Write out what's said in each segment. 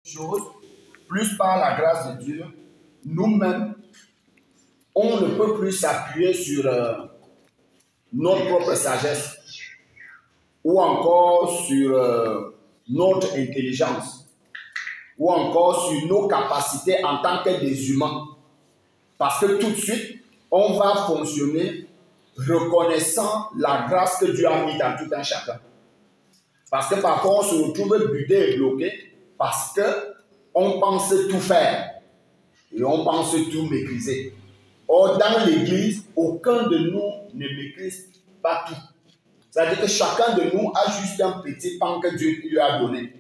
chose, plus par la grâce de Dieu, nous-mêmes, on ne peut plus s'appuyer sur notre propre sagesse ou encore sur notre intelligence ou encore sur nos capacités en tant que des humains. Parce que tout de suite, on va fonctionner reconnaissant la grâce que Dieu a mise dans tout un chacun. Parce que parfois, on se retrouve buté et bloqué parce qu'on pense tout faire et on pense tout maîtriser. Or, dans l'Église, aucun de nous ne maîtrise pas tout. C'est-à-dire que chacun de nous a juste un petit pan que Dieu lui a donné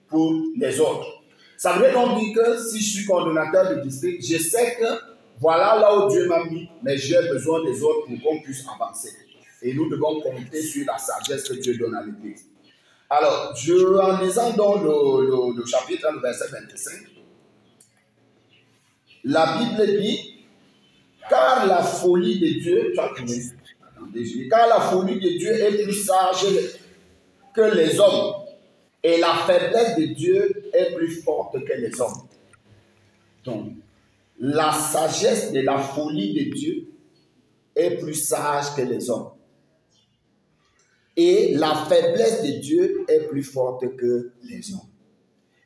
pour les autres. Ça veut donc dire que si je suis coordonnateur de district, je sais que voilà là où Dieu m'a mis, mais j'ai besoin des autres pour qu'on puisse avancer. Et nous devons compter sur la sagesse que Dieu donne à l'Église. Alors, en lisant dans le chapitre, le verset 25, la Bible dit, car la folie de Dieu, car la folie de Dieu est plus sage que les hommes, et la faiblesse de Dieu est plus forte que les hommes. Donc, la sagesse de la folie de Dieu est plus sage que les hommes. Et la faiblesse de Dieu est plus forte que les hommes.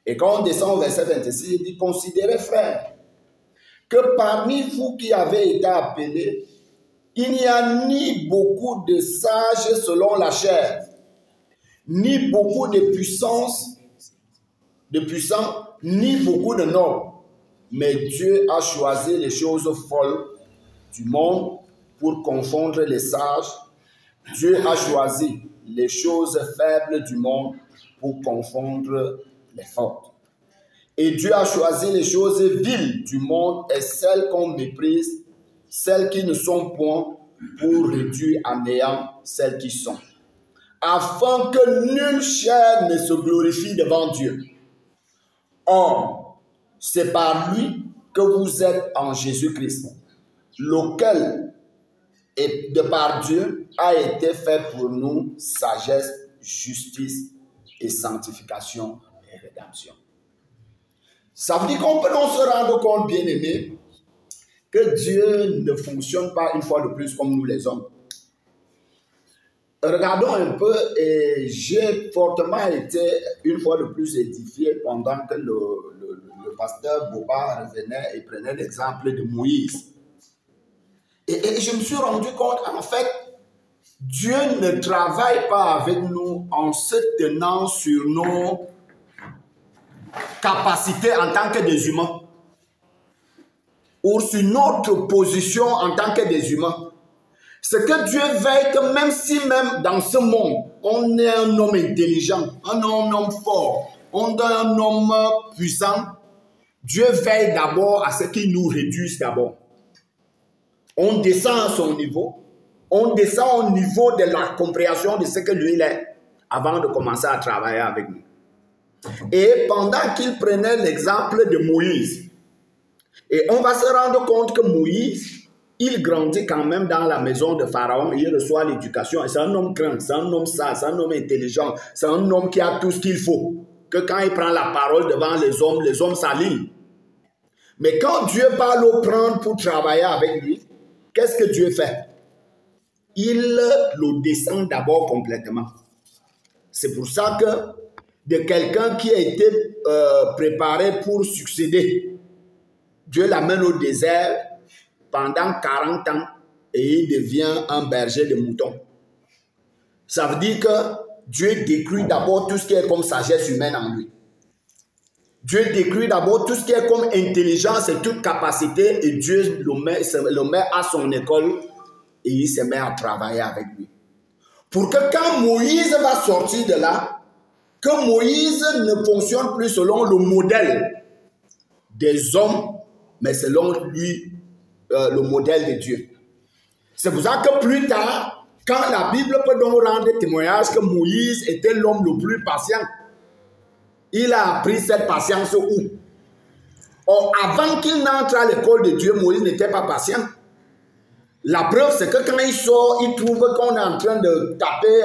Et quand on descend au verset 26, il dit, considérez, frères, que parmi vous qui avez été appelés, il n'y a ni beaucoup de sages selon la chair, ni beaucoup de puissants, ni beaucoup de nobles. Mais Dieu a choisi les choses folles du monde pour confondre les sages. Dieu a choisi les choses faibles du monde pour confondre les fortes. Et Dieu a choisi les choses viles du monde et celles qu'on méprise, celles qui ne sont point, pour réduire à néant celles qui sont, afin que nulle chair ne se glorifie devant Dieu. Or, c'est par lui que vous êtes en Jésus-Christ, lequel, et de par Dieu, a été fait pour nous sagesse, justice et sanctification et rédemption. Ça veut dire qu'on peut donc se rendre compte, bien aimé, que Dieu ne fonctionne pas une fois de plus comme nous les hommes. Regardons un peu, et j'ai fortement été une fois de plus édifié pendant que le pasteur Boba revenait et prenait l'exemple de Moïse. Et je me suis rendu compte, en fait, Dieu ne travaille pas avec nous en se tenant sur nos capacités en tant que des humains ou sur notre position en tant que des humains. C'est que Dieu veille que même si même dans ce monde, on est un homme intelligent, un homme fort, on est un homme puissant, Dieu veille d'abord à ce qu'il nous réduise d'abord. On descend à son niveau, on descend au niveau de la compréhension de ce que lui il est avant de commencer à travailler avec nous. Et pendant qu'il prenait l'exemple de Moïse, et on va se rendre compte que Moïse, il grandit quand même dans la maison de Pharaon, il reçoit l'éducation, c'est un homme grand, c'est un homme sage, c'est un homme intelligent, c'est un homme qui a tout ce qu'il faut, que quand il prend la parole devant les hommes s'alignent. Mais quand Dieu va le prendre pour travailler avec lui, qu'est-ce que Dieu fait? Il le descend d'abord complètement. C'est pour ça que de quelqu'un qui a été préparé pour succéder, Dieu l'amène au désert pendant 40 ans et il devient un berger de moutons. Ça veut dire que Dieu détruit d'abord tout ce qui est comme sagesse humaine en lui. Dieu détruit d'abord tout ce qui est comme intelligence et toute capacité et Dieu le met à son école et il se met à travailler avec lui. Pour que quand Moïse va sortir de là, que Moïse ne fonctionne plus selon le modèle des hommes, mais selon lui, le modèle de Dieu. C'est pour ça que plus tard, quand la Bible peut donc rendre témoignage que Moïse était l'homme le plus patient, il a appris cette patience où? Or, avant qu'il n'entre à l'école de Dieu, Moïse n'était pas patient. La preuve, c'est que quand il sort, il trouve qu'on est en train de taper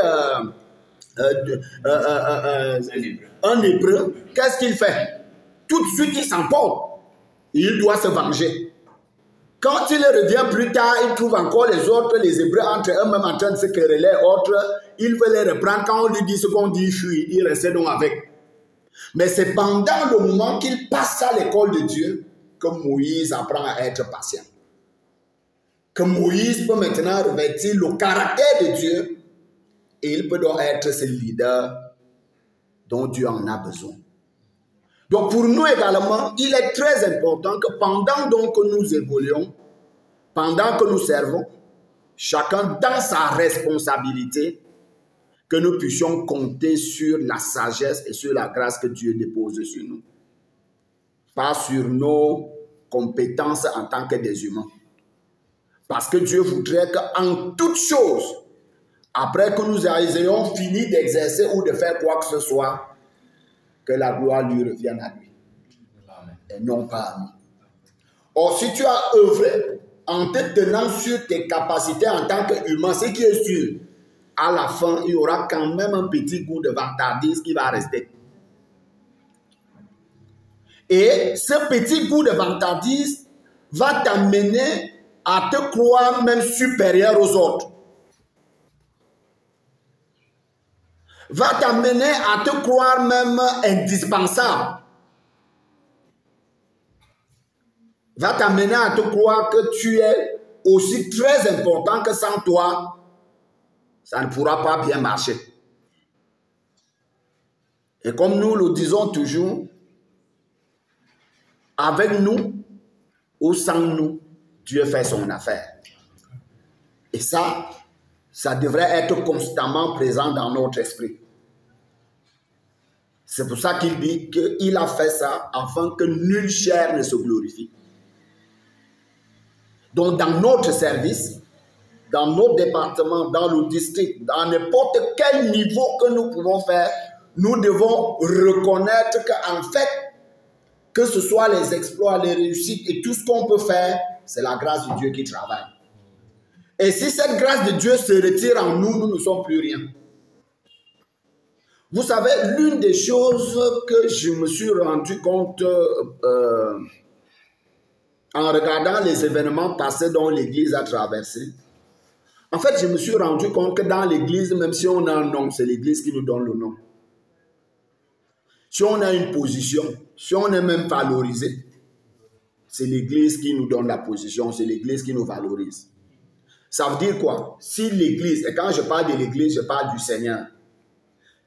un hébreu. Qu'est-ce qu'il fait? tout de suite il s'emporte. Il doit se venger. Quand il revient plus tard, il trouve encore les autres, les Hébreux entre eux-mêmes en train de se quereller, autres, il veut les reprendre. Quand on lui dit ce qu'on dit, il fuit, il reste donc avec. Mais c'est pendant le moment qu'il passe à l'école de Dieu que Moïse apprend à être patient. Que Moïse peut maintenant revêtir le caractère de Dieu et il peut donc être ce leader dont Dieu en a besoin. Donc pour nous également, il est très important que pendant donc que nous évoluons, pendant que nous servons, chacun dans sa responsabilité, que nous puissions compter sur la sagesse et sur la grâce que Dieu dépose sur nous. Pas sur nos compétences en tant que des humains. Parce que Dieu voudrait qu'en toutes choses, après que nous ayons fini d'exercer ou de faire quoi que ce soit, que la gloire lui revienne à lui. Amen. Et non pas à nous. Or, si tu as œuvré en te tenant sur tes capacités en tant qu'humain, ce qui est sûr, à la fin, il y aura quand même un petit goût de vantardise qui va rester. Et ce petit goût de vantardise va t'amener à te croire même supérieur aux autres. Va t'amener à te croire même indispensable. Va t'amener à te croire que tu es aussi très important que sans toi, ça ne pourra pas bien marcher. Et comme nous le disons toujours, avec nous ou sans nous, Dieu fait son affaire. Et ça devrait être constamment présent dans notre esprit. C'est pour ça qu'il dit qu'il a fait ça afin que nulle chair ne se glorifie. Donc dans notre service, dans nos départements, dans le district, dans n'importe quel niveau que nous pouvons faire, nous devons reconnaître qu'en fait, que ce soit les exploits, les réussites et tout ce qu'on peut faire, c'est la grâce de Dieu qui travaille. Et si cette grâce de Dieu se retire en nous, nous ne sommes plus rien. Vous savez, l'une des choses que je me suis rendu compte en regardant les événements passés dont l'Église a traversé, en fait, je me suis rendu compte que dans l'Église, même si on a un nom, c'est l'Église qui nous donne le nom. Si on a une position, si on est même valorisé, c'est l'Église qui nous donne la position, c'est l'Église qui nous valorise. Ça veut dire quoi? Si l'Église, et quand je parle de l'Église, je parle du Seigneur.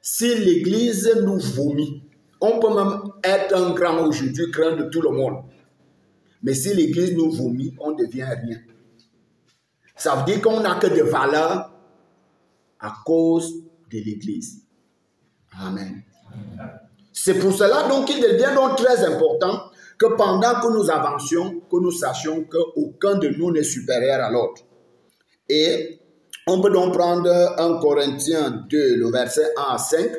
Si l'Église nous vomit, on peut même être un grand aujourd'hui, craint de tout le monde. Mais si l'Église nous vomit, on ne devient rien. Ça veut dire qu'on n'a que de valeur à cause de l'Église. Amen. C'est pour cela donc qu'il devient donc très important que pendant que nous avancions, que nous sachions qu'aucun de nous n'est supérieur à l'autre. Et on peut donc prendre 1 Corinthiens 2, le verset 1 à 5.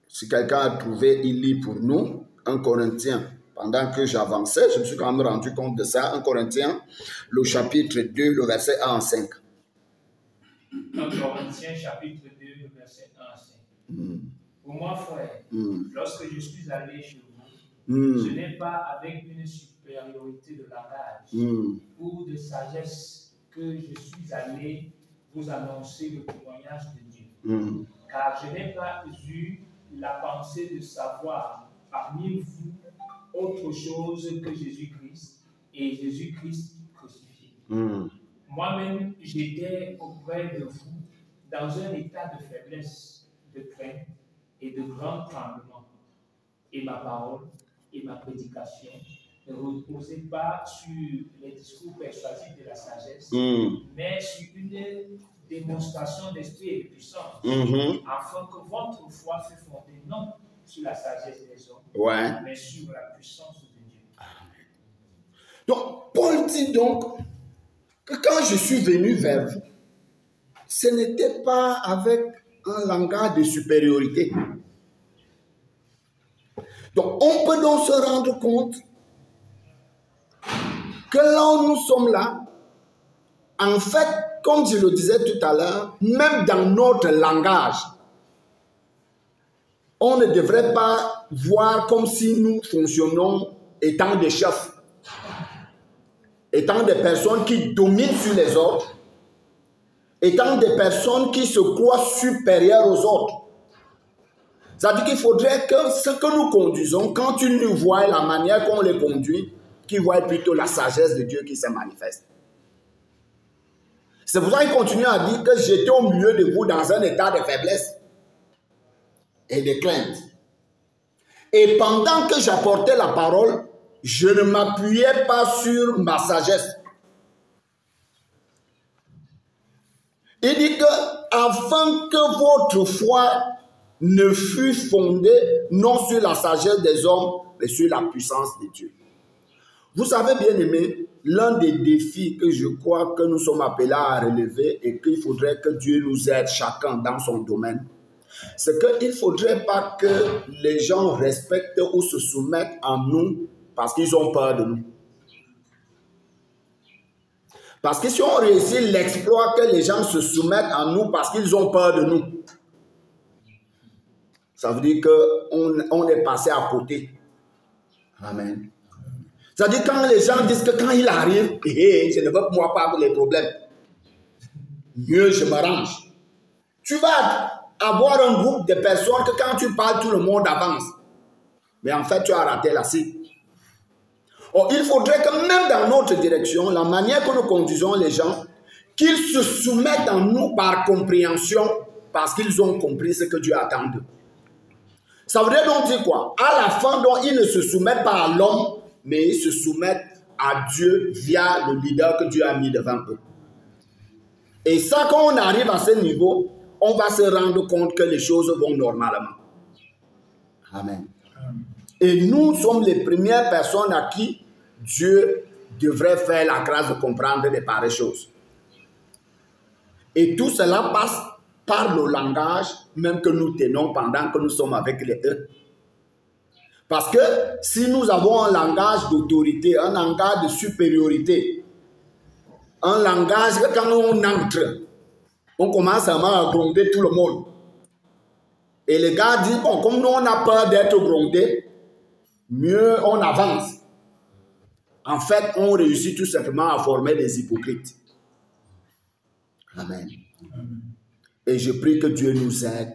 Si quelqu'un a trouvé, il lit pour nous. 1 Corinthiens, pendant que j'avançais, je me suis quand même rendu compte de ça. 1 Corinthiens, le chapitre 2, le verset 1 à 5. 1 Corinthiens, chapitre 2, le verset 1 à 5. Pour moi, frère, lorsque je suis allé chez vous, ce n'est pas avec une supériorité de langage ou de sagesse que je suis allé vous annoncer le témoignage de Dieu. Car je n'ai pas eu la pensée de savoir parmi vous autre chose que Jésus-Christ et Jésus-Christ crucifié. Moi-même, j'étais auprès de vous dans un état de faiblesse, de crainte et de grand tremblement. Et ma parole et ma prédication ne reposaient pas sur les discours persuasifs de la sagesse, mais sur une démonstration d'esprit et de puissance, afin que votre foi fût fondée non sur la sagesse des hommes, mais sur la puissance de Dieu. Donc, Paul dit donc que quand je suis venu vers vous, ce n'était pas avec un langage de supériorité. Donc, on peut donc se rendre compte que là où nous sommes là, en fait, comme je le disais tout à l'heure, même dans notre langage, on ne devrait pas voir comme si nous fonctionnons étant des chefs, étant des personnes qui dominent sur les autres, étant des personnes qui se croient supérieures aux autres. C'est-à-dire qu'il faudrait que ce que nous conduisons, quand tu nous vois la manière qu'on les conduit, qu'ils voient plutôt la sagesse de Dieu qui se manifeste. C'est pour ça qu'il continue à dire que j'étais au milieu de vous dans un état de faiblesse et de crainte. Et pendant que j'apportais la parole, je ne m'appuyais pas sur ma sagesse. Il dit que afin que votre foi ne fût fondée non sur la sagesse des hommes, mais sur la puissance de Dieu. Vous savez, bien aimé, l'un des défis que je crois que nous sommes appelés à relever et qu'il faudrait que Dieu nous aide chacun dans son domaine, c'est qu'il ne faudrait pas que les gens respectent ou se soumettent à nous parce qu'ils ont peur de nous. Parce que si on réussit l'exploit que les gens se soumettent à nous parce qu'ils ont peur de nous, ça veut dire qu'on est passé à côté. Amen. C'est-à-dire quand les gens disent que quand il arrive, je ne veux moi pas les problèmes. Mieux je m'arrange. Tu vas avoir un groupe de personnes que quand tu parles, tout le monde avance. Mais en fait, tu as raté la cible. Or, il faudrait que même dans notre direction, la manière que nous conduisons les gens, qu'ils se soumettent à nous par compréhension, parce qu'ils ont compris ce que Dieu attend d'eux. Ça voudrait donc dire quoi? À la fin, donc, ils ne se soumettent pas à l'homme, mais ils se soumettent à Dieu via le leader que Dieu a mis devant eux. Et ça, quand on arrive à ce niveau, on va se rendre compte que les choses vont normalement. Amen. Et nous sommes les premières personnes à qui Dieu devrait faire la grâce de comprendre de pareilles choses. Et tout cela passe par le langage même que nous tenons pendant que nous sommes avec les eux. Parce que si nous avons un langage d'autorité, un langage de supériorité, un langage que quand on entre, on commence à gronder tout le monde. Et les gars disent, bon, comme nous on a peur d'être grondés, mieux on avance. En fait, on réussit tout simplement à former des hypocrites. Amen. Et je prie que Dieu nous aide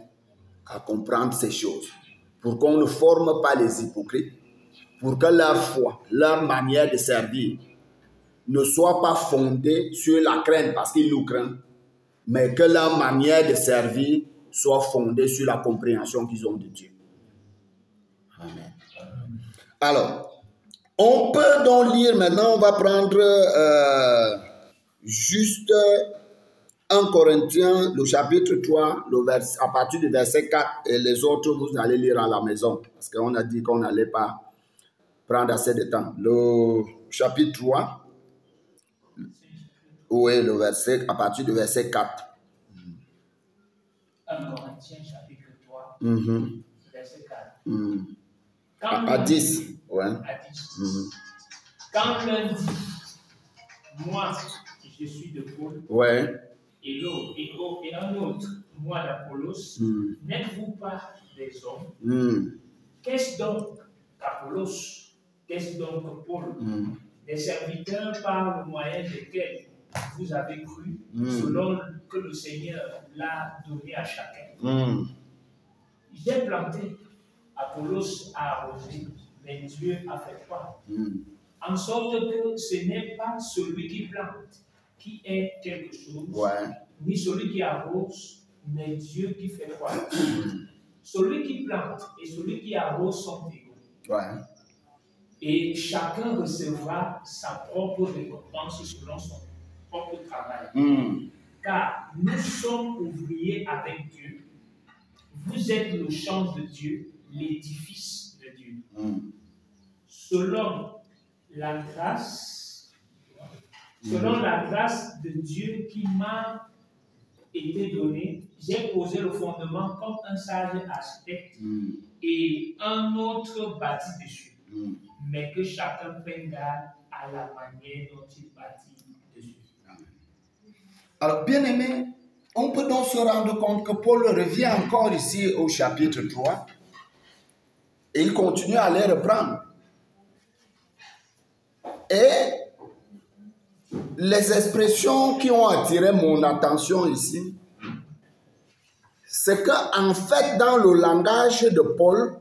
à comprendre ces choses. Pour qu'on ne forme pas les hypocrites. Pour que leur foi, leur manière de servir ne soit pas fondée sur la crainte parce qu'ils nous craignent. Mais que leur manière de servir soit fondée sur la compréhension qu'ils ont de Dieu. Amen. Alors, on peut donc lire maintenant, on va prendre juste 1 Corinthiens, le chapitre 3, à partir du verset 4, et les autres, vous allez lire à la maison, parce qu'on a dit qu'on n'allait pas prendre assez de temps. Le chapitre 3, oui, le verset, à partir du verset 4. 1 Corinthiens, chapitre 3, verset 4. À 10, ouais. À 10. Quand l'un dit, moi, je suis de Paul, ouais. Et un autre, moi d'Apollos, n'êtes-vous pas des hommes? Qu'est-ce donc qu'Apollos? Qu'est-ce donc Paul? Des serviteurs par le moyen desquels vous avez cru, selon que le Seigneur l'a donné à chacun. J'ai planté, Apollos a arrosé, mais Dieu a fait quoi? En sorte que ce n'est pas celui qui plante qui est quelque chose, ni celui qui arrose, mais Dieu qui fait quoi? Celui qui plante et celui qui arrose sont égaux. Et chacun recevra sa propre récompense selon son propre travail. Car nous sommes ouvriers avec Dieu. Vous êtes le champ de Dieu, l'édifice de Dieu. Selon la grâce de Dieu qui m'a été donnée, j'ai posé le fondement comme un sage architecte et un autre bâti dessus. Mais que chacun prenne garde à la manière dont il bâtit dessus. Alors, bien aimé, on peut donc se rendre compte que Paul revient encore ici au chapitre 3 Et il continue à les reprendre. Et les expressions qui ont attiré mon attention ici, c'est qu'en fait, dans le langage de Paul,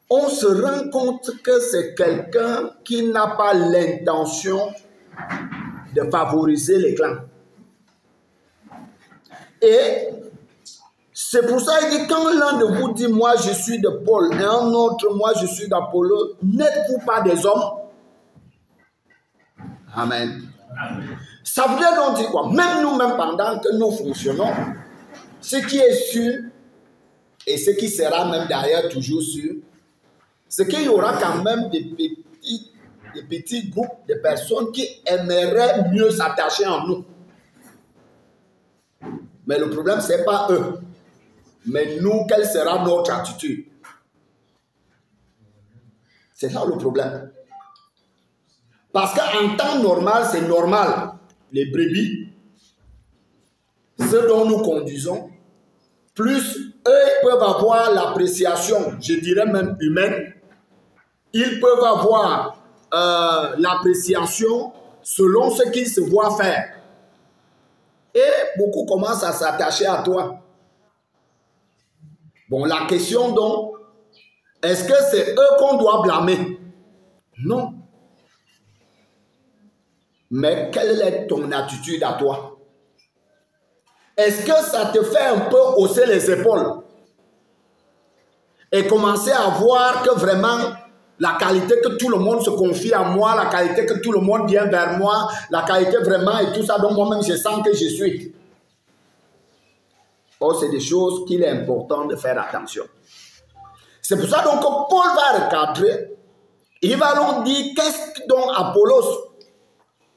on se rend compte que c'est quelqu'un qui n'a pas l'intention de favoriser les clans. Et c'est pour ça qu'il dit, quand l'un de vous dit, moi je suis de Paul, et un autre, moi je suis d'Apollos, n'êtes-vous pas des hommes? Amen. Ça veut dire donc dire quoi? Même nous-mêmes, pendant que nous fonctionnons, ce qui est sûr, et ce qui sera même d'ailleurs toujours sûr, c'est qu'il y aura quand même des petits groupes de personnes qui aimeraient mieux s'attacher à nous. Mais le problème, ce n'est pas eux. Mais nous, quelle sera notre attitude? C'est ça le problème. Parce qu'en temps normal, c'est normal. Les brebis, ceux dont nous conduisons, plus eux peuvent avoir l'appréciation, je dirais même humaine. Ils peuvent avoir l'appréciation selon ce qu'ils se voient faire. Et beaucoup commencent à s'attacher à toi. Bon, la question donc, est-ce que c'est eux qu'on doit blâmer? Non. Mais quelle est ton attitude à toi? Est-ce que ça te fait un peu hausser les épaules et commencer à voir que vraiment la qualité que tout le monde se confie à moi, la qualité que tout le monde vient vers moi, la qualité vraiment et tout ça, donc moi-même je sens que je suis. Oh, c'est des choses qu'il est important de faire attention. C'est pour ça donc que Paul va recadrer. Il va donc dire, qu'est-ce donc Apollos?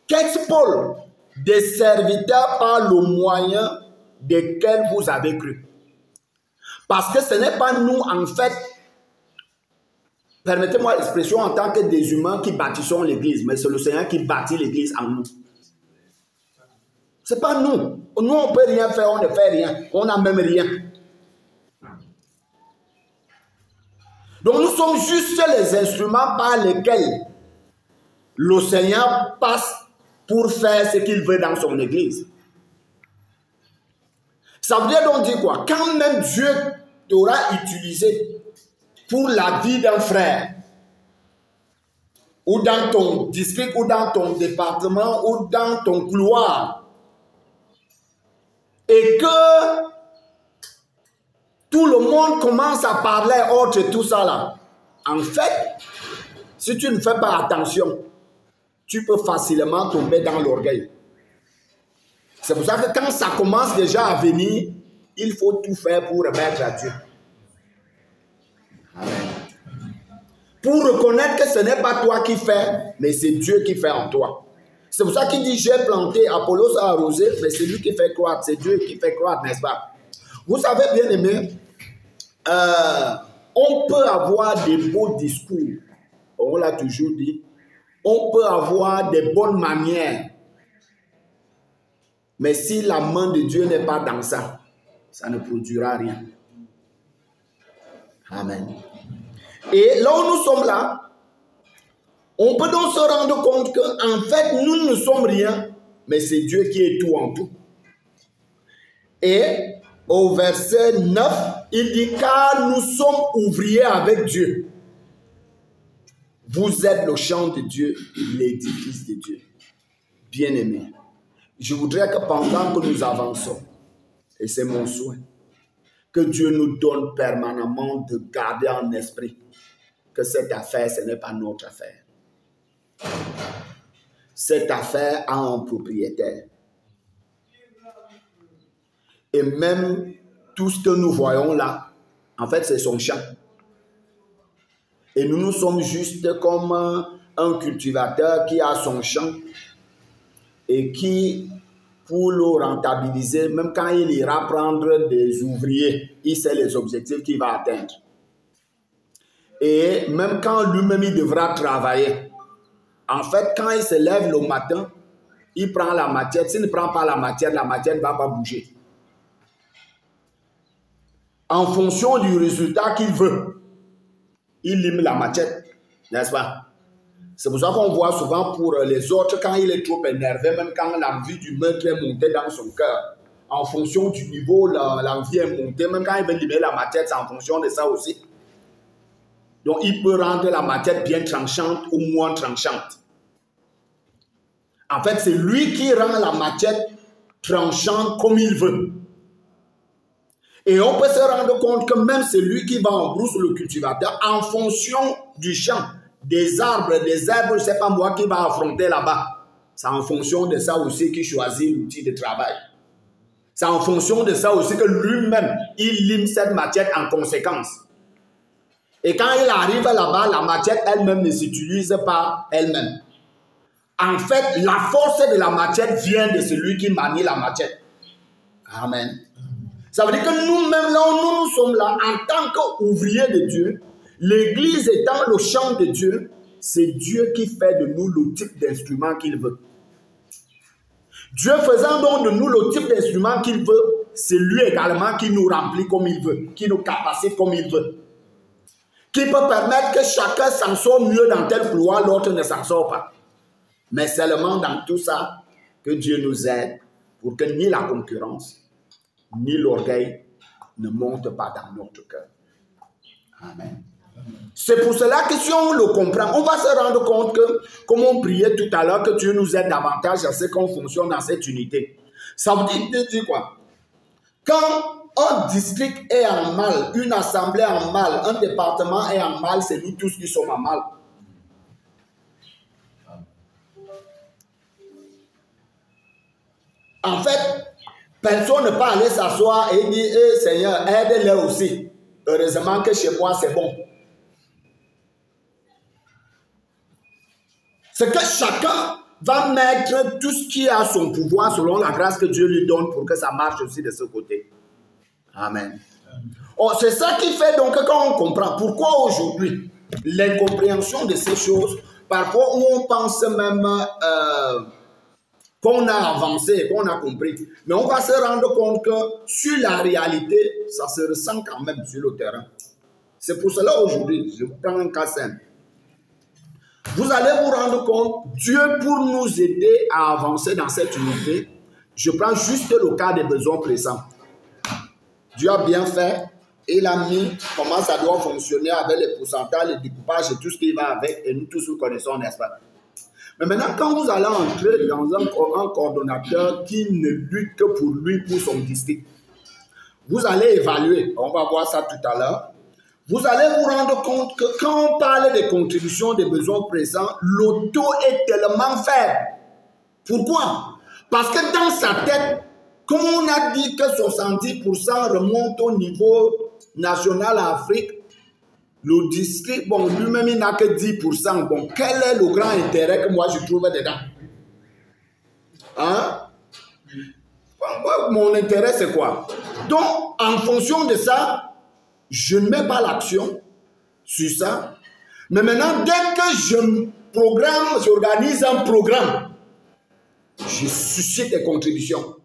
Qu'est-ce Paul? Des serviteurs par le moyen desquels vous avez cru. Parce que ce n'est pas nous, en fait, permettez-moi l'expression, en tant que des humains qui bâtissons l'église, mais c'est le Seigneur qui bâtit l'église en nous. Ce n'est pas nous. Nous, on ne peut rien faire, on ne fait rien. On n'a même rien. Donc, nous sommes juste les instruments par lesquels le Seigneur passe pour faire ce qu'il veut dans son église. Ça veut dire donc dire quoi? Quand même Dieu t'aura utilisé pour la vie d'un frère, ou dans ton district, ou dans ton département, ou dans ton couloir, et que tout le monde commence à parler autre et tout ça là, en fait, si tu ne fais pas attention, tu peux facilement tomber dans l'orgueil. C'est pour ça que quand ça commence déjà à venir, il faut tout faire pour remettre à Dieu. Amen. Pour reconnaître que ce n'est pas toi qui fais, mais c'est Dieu qui fait en toi. C'est pour ça qu'il dit, j'ai planté, Apollos a arrosé, mais c'est lui qui fait croître, c'est Dieu qui fait croître, n'est-ce pas? Vous savez bien aimé, on peut avoir des beaux discours, on l'a toujours dit, on peut avoir des bonnes manières, mais si la main de Dieu n'est pas dans ça, ça ne produira rien. Amen. Et là où nous sommes là, on peut donc se rendre compte qu'en fait, nous ne sommes rien, mais c'est Dieu qui est tout en tout. Et au verset 9, il dit, car nous sommes ouvriers avec Dieu. Vous êtes le champ de Dieu, l'édifice de Dieu. Bien-aimés, je voudrais que pendant que nous avançons, et c'est mon souhait, que Dieu nous donne permanemment de garder en esprit que cette affaire, ce n'est pas notre affaire. Cette affaire a un propriétaire. Et même tout ce que nous voyons là, en fait, c'est son champ. Et nous sommes juste comme un cultivateur qui a son champ et qui, pour le rentabiliser, même quand il ira prendre des ouvriers, il sait les objectifs qu'il va atteindre. Et même quand lui-même il devra travailler, en fait, quand il se lève le matin, il prend la matière. S'il ne prend pas la matière ne va pas bouger. En fonction du résultat qu'il veut. il lime la machette, n'est-ce pas? C'est pour ça qu'on voit souvent pour les autres, quand il est trop énervé, même quand l'envie du meurtre est montée dans son cœur, en fonction du niveau, l'envie est montée, même quand il veut limer la machette, c'est en fonction de ça aussi. Donc, il peut rendre la machette bien tranchante ou moins tranchante. En fait, c'est lui qui rend la machette tranchante comme il veut. Et on peut se rendre compte que même c'est lui qui va en brousse le cultivateur en fonction du champ, des arbres, c'est pas moi qui va affronter là-bas. C'est en fonction de ça aussi qu'il choisit l'outil de travail. C'est en fonction de ça aussi que lui-même, il lime cette machette en conséquence. Et quand il arrive là-bas, la machette elle-même ne s'utilise pas elle-même. En fait, la force de la machette vient de celui qui manie la machette. Amen. Ça veut dire que nous-mêmes, là où nous sommes là, en tant qu'ouvriers de Dieu, l'Église étant le champ de Dieu, c'est Dieu qui fait de nous le type d'instrument qu'il veut. Dieu faisant donc de nous le type d'instrument qu'il veut, c'est lui également qui nous remplit comme il veut, qui nous capacite comme il veut, qui peut permettre que chacun s'en sort mieux dans tel couloir, l'autre ne s'en sort pas. Mais seulement dans tout ça que Dieu nous aide pour que ni la concurrence, ni l'orgueil ne montent pas dans notre cœur. Amen. C'est pour cela que si on le comprend, on va se rendre compte que, comme on priait tout à l'heure, que Dieu nous aide davantage à ce qu'on fonctionne dans cette unité. Ça veut dire quoi? Quand un district est en mal, une assemblée en mal, un département est en mal, c'est nous tous qui sommes en mal. En fait, personne ne peut aller s'asseoir et dire hey, Seigneur, aide-les aussi. Heureusement que chez moi, c'est bon. C'est que chacun va mettre tout ce qui a son pouvoir selon la grâce que Dieu lui donne pour que ça marche aussi de ce côté. Amen. Oh, c'est ça qui fait donc que quand on comprend pourquoi aujourd'hui, l'incompréhension de ces choses, parfois où on pense même qu'on a avancé, qu'on a compris. Mais on va se rendre compte que sur la réalité, ça se ressent quand même sur le terrain. C'est pour cela aujourd'hui, je vous prends un cas simple. Vous allez vous rendre compte, Dieu pour nous aider à avancer dans cette unité, je prends juste le cas des besoins pressants. Dieu a bien fait, il a mis comment ça doit fonctionner avec les pourcentages, les découpages et tout ce qui va avec, et nous tous nous connaissons, n'est-ce pas? Mais maintenant, quand vous allez entrer dans un coordonnateur qui ne lutte que pour lui, pour son district, vous allez évaluer, on va voir ça tout à l'heure, vous allez vous rendre compte que quand on parle des contributions des besoins présents, le taux est tellement faible. Pourquoi? Parce que dans sa tête, comme on a dit que 70% remonte au niveau national à Afrique, le district, bon, lui-même, il n'a que 10%. Bon, quel est le grand intérêt que moi je trouve dedans? Hein? Mon intérêt, c'est quoi? Donc, en fonction de ça, je ne mets pas l'action sur ça. Mais maintenant, dès que je programme, j'organise un programme, je suscite des contributions.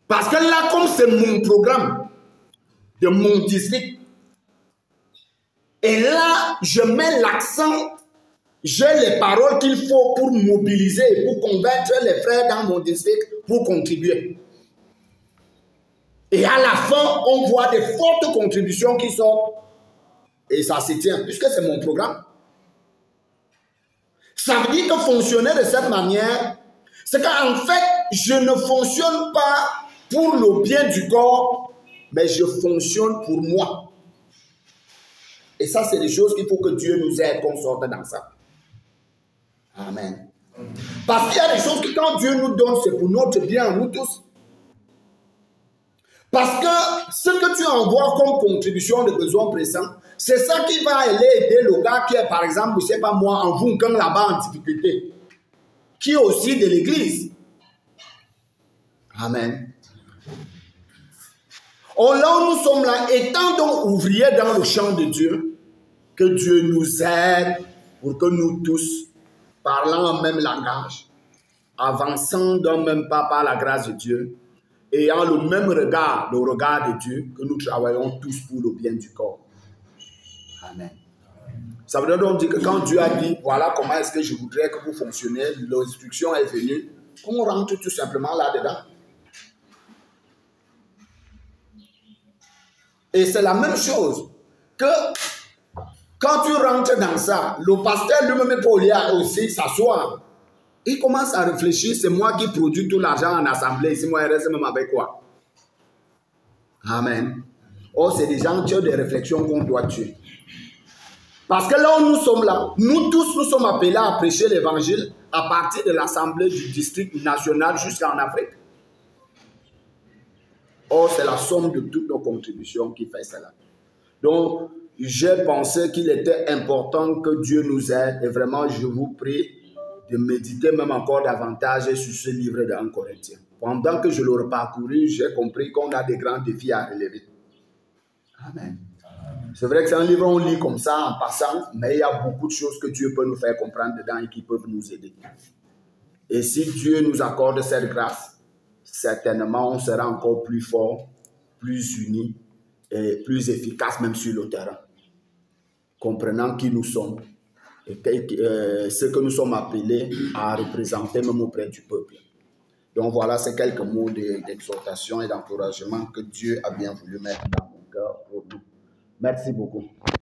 Parce que là, comme c'est mon programme de mon district, et là, je mets l'accent, j'ai les paroles qu'il faut pour mobiliser, pour convaincre les frères dans mon district pour contribuer. Et à la fin, on voit des fortes contributions qui sortent. Et ça se tient, puisque c'est mon programme. Ça veut dire que fonctionner de cette manière, c'est qu'en fait, je ne fonctionne pas pour le bien du corps, mais je fonctionne pour moi. Et ça, c'est des choses qu'il faut que Dieu nous aide qu'on sorte dans ça. Amen. Parce qu'il y a des choses que quand Dieu nous donne, c'est pour notre bien, nous tous. Parce que ce que tu envoies comme contribution de besoins pressants, c'est ça qui va aller aider le gars qui est, par exemple, je ne sais pas moi, en Vunkan là-bas en difficulté, qui est aussi de l'église. Amen. Or là où nous sommes là, étant donc ouvriers dans le champ de Dieu, que Dieu nous aide pour que nous tous, parlant un même langage, avançant d'un même pas par la grâce de Dieu, ayant le même regard, le regard de Dieu, que nous travaillons tous pour le bien du corps. Amen. Ça veut donc dire que quand Dieu a dit, voilà comment est-ce que je voudrais que vous fonctionnez, l'instruction est venue, qu'on rentre tout simplement là-dedans. Et c'est la même chose que quand tu rentres dans ça, le pasteur lui-même pour lui aussi s'asseoir. Il commence à réfléchir, c'est moi qui produis tout l'argent en assemblée, ici moi il reste même avec quoi? Amen. Oh, c'est des gens qui ont des réflexions qu'on doit tuer. Parce que là où nous sommes là, nous tous nous sommes appelés à prêcher l'évangile à partir de l'assemblée du district national jusqu'en Afrique. Or, c'est la somme de toutes nos contributions qui fait cela. Donc, j'ai pensé qu'il était important que Dieu nous aide et vraiment, je vous prie de méditer même encore davantage sur ce livre de 1 Corinthiens. Pendant que je l'aurais parcouru, j'ai compris qu'on a des grands défis à relever. Amen. C'est vrai que c'est un livre on lit comme ça en passant, mais il y a beaucoup de choses que Dieu peut nous faire comprendre dedans et qui peuvent nous aider. Et si Dieu nous accorde cette grâce, certainement on sera encore plus fort, plus unis et plus efficace même sur le terrain. Comprenant qui nous sommes et ce que nous sommes appelés à représenter même auprès du peuple. Donc voilà, c'est quelques mots d'exhortation et d'encouragement que Dieu a bien voulu mettre dans mon cœur pour nous. Merci beaucoup.